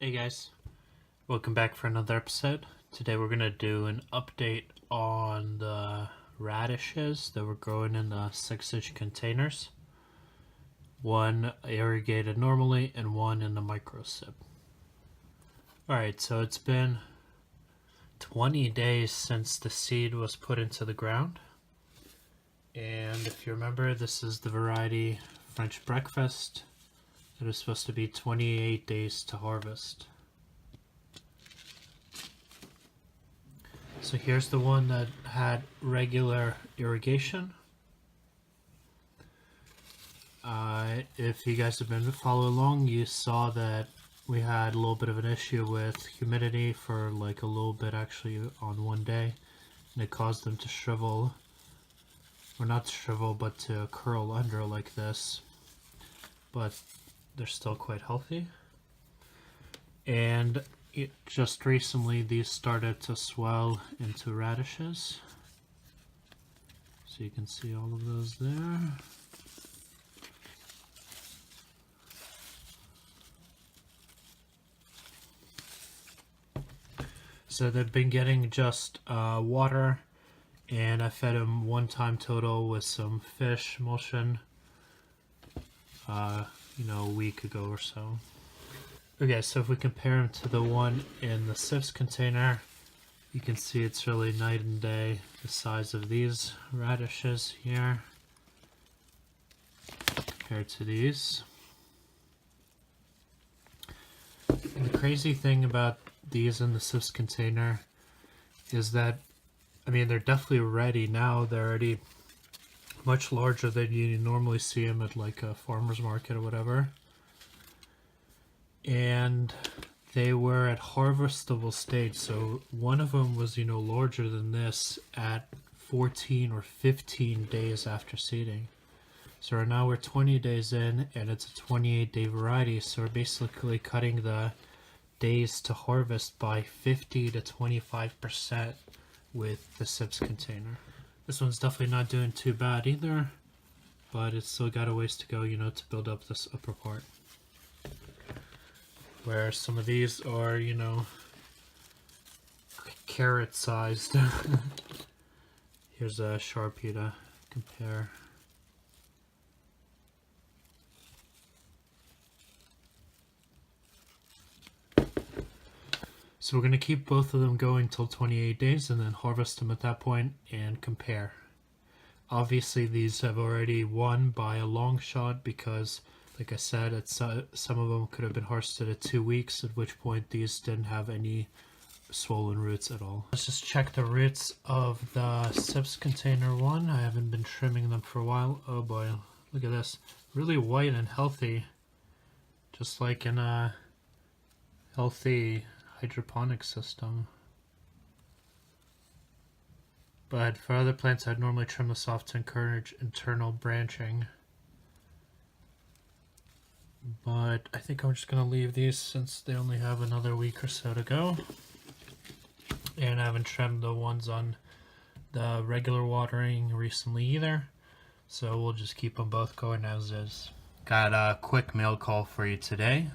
Hey guys, welcome back for another episode. Today we're going to do an update on the radishes that we're growing in the 6-inch containers. One irrigated normally and one in the microSIP. Alright, so it's been 20 days since the seed was put into the ground. And if you remember, this is the variety French breakfast. It is supposed to be 28 days to harvest. So here's the one that had regular irrigation. If you guys have been following along, you saw that we had a little bit of an issue with humidity for like a little bit actually on one day, and it caused them to shrivel, or not to shrivel, but to curl under like this. But they're still quite healthy. And just recently these started to swell into radishes. So you can see all of those there. So they've been getting just water, and I fed them one time total with some fish emulsion a week ago or so. Okay, so if we compare them to the one in the SIPS container, you can see it's really night and day, the size of these radishes here compared to these. And the crazy thing about these in the SIPS container is that, I mean, they're definitely ready now. They're already much larger than you normally see them at like a farmer's market or whatever. And they were at harvestable stage, so one of them was larger than this at 14 or 15 days after seeding. So right now we're 20 days in and it's a 28-day variety, so we're basically cutting the days to harvest by 50 to 25% with the SIPS container. This one's definitely not doing too bad either, but it's still got a ways to go, to build up this upper part. Where some of these are, carrot sized. Here's a Sharpie to compare. So we're going to keep both of them going till 28 days and then harvest them at that point and compare. Obviously these have already won by a long shot because, like I said, some of them could have been harvested at 2 weeks, at which point these didn't have any swollen roots at all. Let's just check the roots of the SIPS container one. I haven't been trimming them for a while. Oh boy, look at this. Really white and healthy. Just like in a healthy hydroponic system. But for other plants, I'd normally trim this off to encourage internal branching. But I think I'm just going to leave these since they only have another week or so to go. And I haven't trimmed the ones on the regular watering recently either. So we'll just keep them both going as is. Got a quick mail call for you today.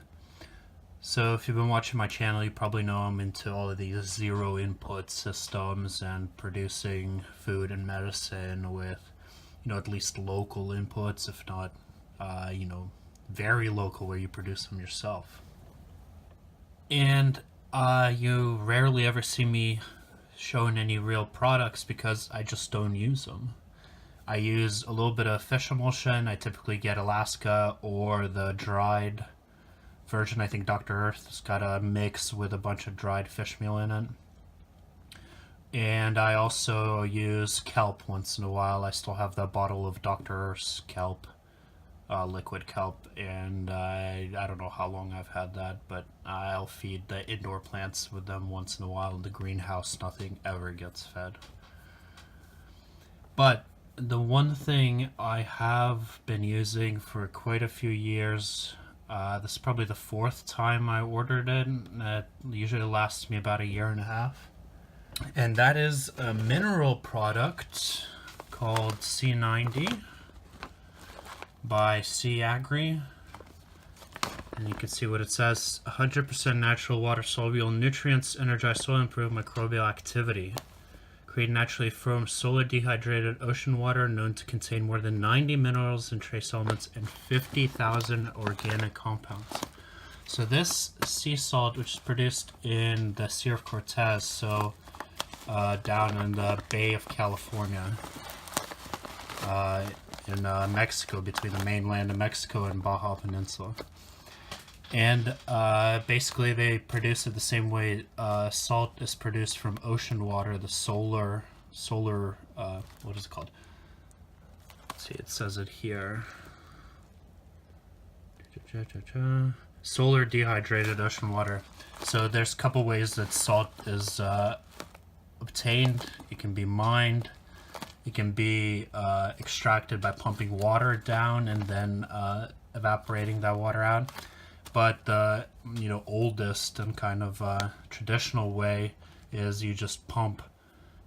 So if you've been watching my channel, you probably know I'm into all of these zero input systems and producing food and medicine with, at least local inputs, if not, very local where you produce them yourself. And you rarely ever see me showing any real products because I just don't use them. I use a little bit of fish emulsion. I typically get Alaska or the dried version. I think Dr. Earth's got a mix with a bunch of dried fish meal in it. And I also use kelp once in a while. I still have the bottle of Dr. Earth's kelp. Liquid kelp, and I don't know how long I've had that, but I'll feed the indoor plants with them once in a while. In the greenhouse, nothing ever gets fed. But the one thing I have been using for quite a few years, this is probably the 4th time I ordered it, it usually lasts me about a year and a half, and that is a mineral product called C90 by C Agri. And you can see what it says: 100% natural water-soluble nutrients, energize soil, improve microbial activity. Create naturally formed solar dehydrated ocean water known to contain more than 90 minerals and trace elements and 50,000 organic compounds. So this sea salt, which is produced in the Sea of Cortez, so down in the Bay of California, in Mexico, between the mainland of Mexico and Baja Peninsula. And basically they produce it the same way salt is produced from ocean water, the solar, what is it called? Let's see, it says it here. Solar dehydrated ocean water. So there's a couple ways that salt is obtained. It can be mined. It can be extracted by pumping water down and then evaporating that water out. But the oldest and kind of traditional way is you just pump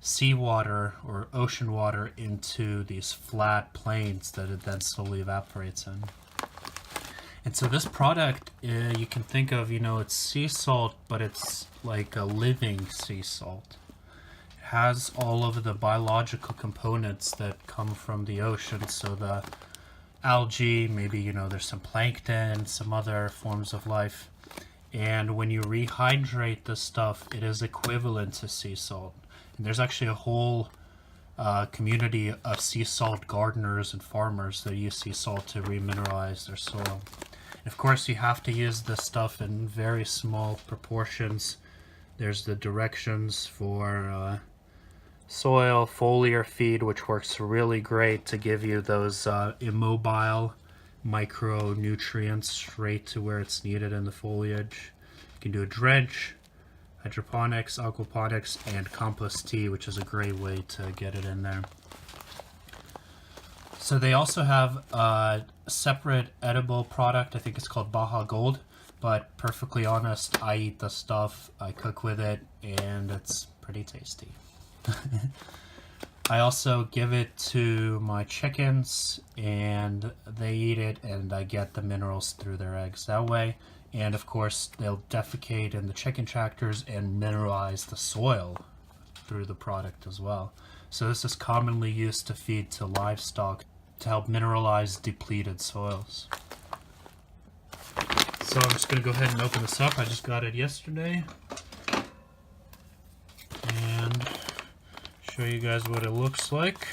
seawater or ocean water into these flat plains that it then slowly evaporates in. And so this product, you can think of, it's sea salt, but it's like a living sea salt. It has all of the biological components that come from the ocean. So the algae, maybe, there's some plankton, some other forms of life. And when you rehydrate this stuff, it is equivalent to sea salt. And there's actually a whole community of sea salt gardeners and farmers that use sea salt to remineralize their soil. Of course, you have to use this stuff in very small proportions. There's the directions for soil, foliar feed, which works really great to give you those immobile micronutrients straight to where it's needed in the foliage. You can do a drench, hydroponics, aquaponics, and compost tea, which is a great way to get it in there. So they also have a separate edible product. I think it's called Baja Gold, but perfectly honest, I eat the stuff, I cook with it, and it's pretty tasty. I also give it to my chickens and they eat it, and I get the minerals through their eggs that way. And of course they'll defecate in the chicken tractors and mineralize the soil through the product as well. So this is commonly used to feed to livestock to help mineralize depleted soils. So I'm just going to go ahead and open this up. I just got it yesterday. And show you guys what it looks like.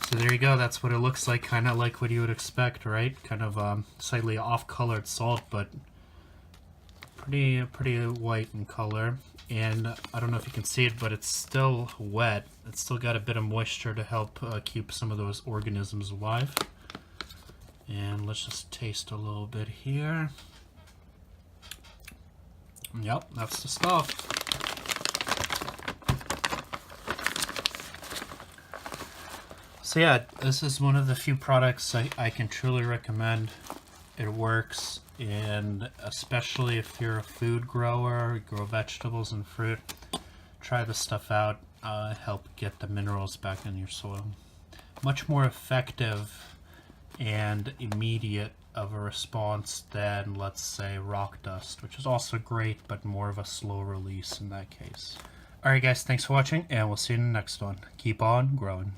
So there you go, that's what it looks like, kind of like what you would expect, right? Kind of slightly off-colored salt, but pretty white in color. And I don't know if you can see it, but it's still wet. It's still got a bit of moisture to help keep some of those organisms alive. And let's just taste a little bit here. Yep, that's the stuff. So yeah, this is one of the few products I can truly recommend. It works, and especially if you're a food grower, you grow vegetables and fruit, try this stuff out. Help get the minerals back in your soil. Much more effective and immediate of a response than, let's say, rock dust, which is also great, but more of a slow release in that case. Alright guys, thanks for watching, and we'll see you in the next one. Keep on growing.